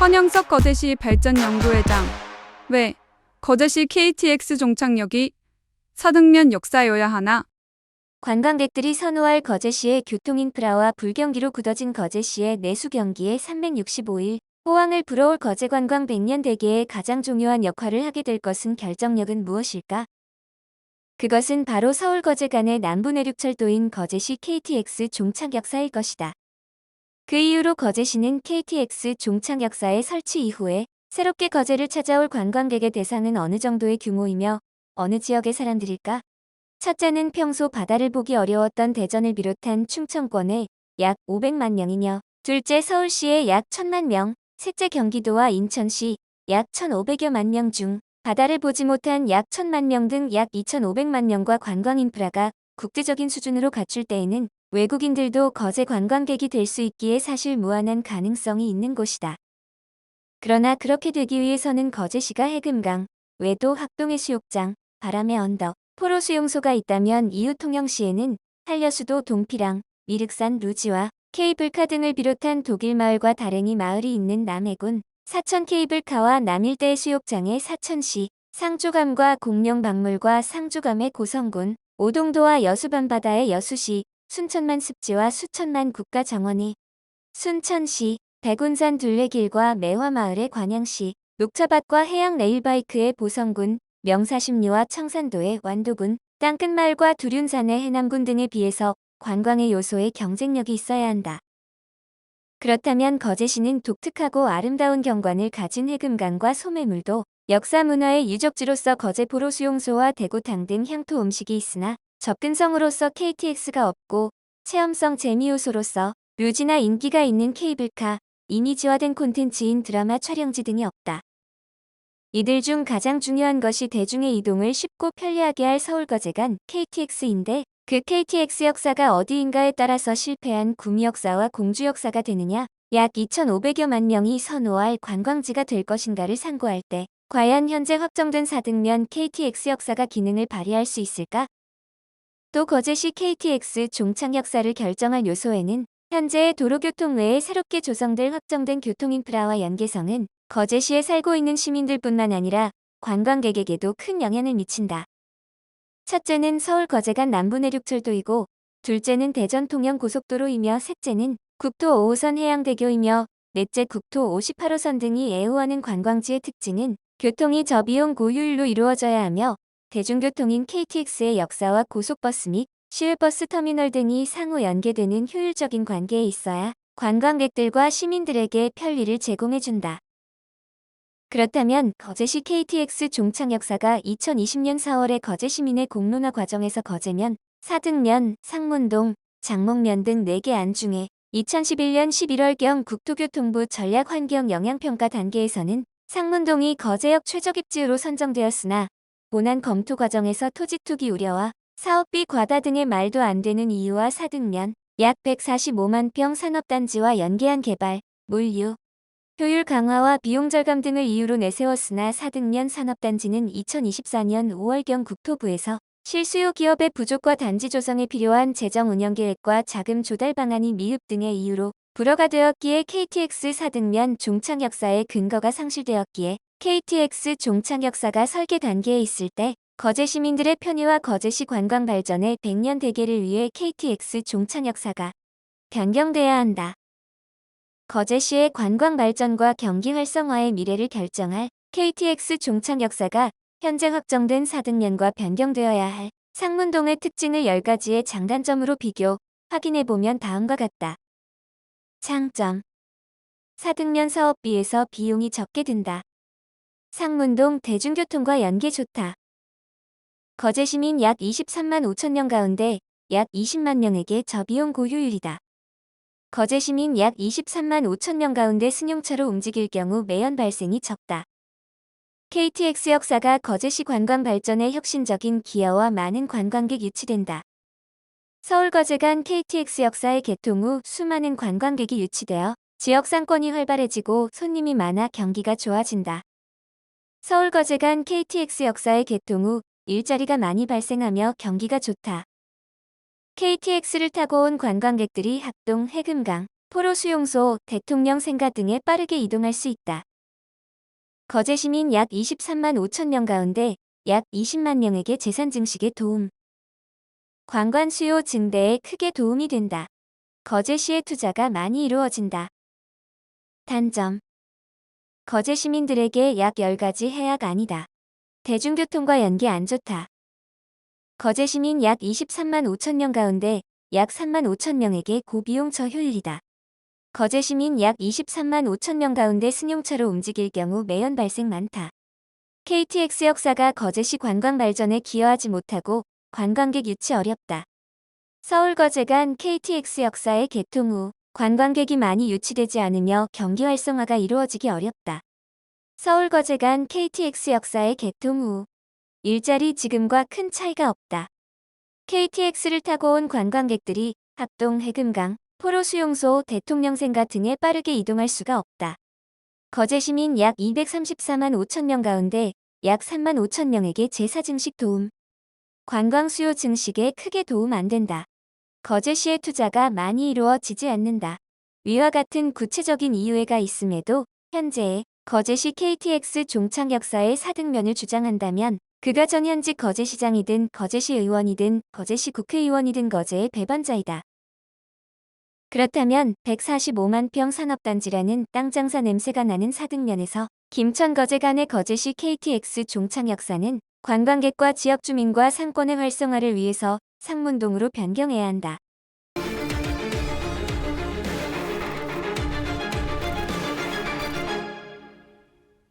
헌영석 거제시 발전연구회장. 왜 거제시 KTX 종착역이 사등면 역사여야 하나? 관광객들이 선호할 거제시의 교통인프라와 불경기로 굳어진 거제시의 내수 경기에 365일 호황을 불어올 거제관광 100년 대계에 가장 중요한 역할을 하게 될 것은 결정력은 무엇일까? 그것은 바로 서울 거제 간의 남부내륙철도인 거제시 KTX 종착역사일 것이다. 그 이후로 거제시는 KTX 종착역사의 설치 이후에 새롭게 거제를 찾아올 관광객의 대상은 어느 정도의 규모이며 어느 지역의 사람들일까? 첫째는 평소 바다를 보기 어려웠던 대전을 비롯한 충청권의 약 500만 명이며, 둘째 서울시의 약 1000만 명, 셋째 경기도와 인천시 약 1500여만 명 중 바다를 보지 못한 약 1000만 명 등 약 2500만 명과 관광 인프라가 국제적인 수준으로 갖출 때에는 외국인들도 거제 관광객이 될 수 있기에 사실 무한한 가능성이 있는 곳이다. 그러나 그렇게 되기 위해서는 거제시가 해금강, 외도 학동해수욕장, 바람의 언덕, 포로 수용소가 있다면 이웃 통영시에는 한려수도 동피랑, 미륵산 루지와 케이블카 등을 비롯한 독일 마을과 다랭이 마을이 있는 남해군, 사천 케이블카와 남일대 수욕장의 사천시, 상주감과 공룡박물과 상주감의 고성군, 오동도와 여수밤바다의 여수시, 순천만 습지와 수천만 국가정원이 순천시, 백운산 둘레길과 매화마을의 관양시, 녹차밭과 해양 레일바이크의 보성군, 명사십리와 청산도의 완도군, 땅끝마을과 두륜산의 해남군 등에 비해서 관광의 요소에 경쟁력이 있어야 한다. 그렇다면 거제시는 독특하고 아름다운 경관을 가진 해금강과 소매물도, 역사 문화의 유적지로서 거제 포로 수용소와 대구탕 등 향토 음식이 있으나 접근성으로서 KTX가 없고, 체험성 재미 요소로서 묘지나 인기가 있는 케이블카, 이미지화된 콘텐츠인 드라마 촬영지 등이 없다. 이들 중 가장 중요한 것이 대중의 이동을 쉽고 편리하게 할 서울 거제 간 KTX인데, 그 KTX 역사가 어디인가에 따라서 실패한 구미 역사와 공주 역사가 되느냐, 약 2500여만 명이 선호할 관광지가 될 것인가를 상고할 때 과연 현재 확정된 사등면 KTX 역사가 기능을 발휘할 수 있을까? 또 거제시 KTX 종착 역사를 결정할 요소에는 현재의 도로교통 외에 새롭게 조성될 확정된 교통인프라와 연계성은 거제시에 살고 있는 시민들뿐만 아니라 관광객에게도 큰 영향을 미친다. 첫째는 서울 거제 간 남부내륙철도이고, 둘째는 대전 통영 고속도로이며, 셋째는 국토 5호선 해양대교이며, 넷째 국토 58호선 등이 애호하는 관광지의 특징은 교통이 저비용 고효율로 이루어져야 하며, 대중교통인 KTX의 역사와 고속버스 및 시외버스 터미널 등이 상호 연계되는 효율적인 관계에 있어야 관광객들과 시민들에게 편리를 제공해준다. 그렇다면 거제시 KTX 종착 역사가 2020년 4월에 거제 시민의 공론화 과정에서 거제면, 사등면, 상문동, 장목면 등 4개 안 중에 2011년 11월경 국토교통부 전략환경영향평가 단계에서는 상문동이 거제역 최적입지로 선정되었으나, 본안 검토 과정에서 토지 투기 우려와 사업비 과다 등의 말도 안 되는 이유와 사등면, 약 145만 평 산업단지와 연계한 개발, 물류, 효율 강화와 비용 절감 등을 이유로 내세웠으나, 사등면 산업단지는 2024년 5월경 국토부에서 실수요 기업의 부족과 단지 조성에 필요한 재정 운영 계획과 자금 조달 방안이 미흡 등의 이유로 불허가 되었기에 KTX 사등면 종착 역사의 근거가 상실되었기에, KTX 종착 역사가 설계 단계에 있을 때 거제 시민들의 편의와 거제시 관광 발전의 100년 대계를 위해 KTX 종착 역사가 변경돼야 한다. 거제시의 관광 발전과 경기 활성화의 미래를 결정할 KTX 종착 역사가 현재 확정된 사등면과 변경되어야 할 상문동의 특징을 10가지의 장단점으로 비교, 확인해보면 다음과 같다. 장점. 사등면 사업비에서 비용이 적게 든다. 상문동 대중교통과 연계 좋다. 거제 시민 약 23만 5천 명 가운데 약 20만 명에게 저비용 고효율이다. 거제 시민 약 23만 5천 명 가운데 승용차로 움직일 경우 매연 발생이 적다. KTX 역사가 거제시 관광 발전에 혁신적인 기여와 많은 관광객 유치된다. 서울 거제 간 KTX 역사의 개통 후 수많은 관광객이 유치되어 지역 상권이 활발해지고 손님이 많아 경기가 좋아진다. 서울 거제 간 KTX 역사의 개통 후 일자리가 많이 발생하며 경기가 좋다. KTX를 타고 온 관광객들이 학동, 해금강, 포로 수용소, 대통령 생가 등에 빠르게 이동할 수 있다. 거제 시민 약 23만 5천 명 가운데 약 20만 명에게 재산 증식에 도움. 관광 수요 증대에 크게 도움이 된다. 거제시의 투자가 많이 이루어진다. 단점. 거제 시민들에게 약 10가지 해약 아니다. 대중교통과 연계 안 좋다. 거제 시민 약 23만 5천 명 가운데 약 3만 5천 명에게 고비용 저효율이다. 거제 시민 약 23만 5천 명 가운데 승용차로 움직일 경우 매연 발생 많다. KTX 역사가 거제시 관광 발전에 기여하지 못하고 관광객 유치 어렵다. 서울 거제 간 KTX 역사의 개통 후 관광객이 많이 유치되지 않으며 경기 활성화가 이루어지기 어렵다. 서울 거제 간 KTX 역사의 개통 후 일자리 지금과 큰 차이가 없다. KTX를 타고 온 관광객들이 합동 해금강, 포로 수용소, 대통령 생가 등에 빠르게 이동할 수가 없다. 거제 시민 약 234만 5천 명 가운데 약 3만 5천 명에게 제사 증식 도움. 관광 수요 증식에 크게 도움 안 된다. 거제시의 투자가 많이 이루어지지 않는다. 위와 같은 구체적인 이유가 있음에도 현재의 거제시 KTX 종착 역사의 사등면을 주장한다면 그가 전현직 거제시장이든 거제시 의원이든 거제시 국회의원이든 거제의 배반자이다. 그렇다면 145만 평 산업단지라는 땅 장사 냄새가 나는 사등면에서 김천 거제 간의 거제시 KTX 종착 역사는 관광객과 지역 주민과 상권의 활성화를 위해서 상문동으로 변경해야 한다.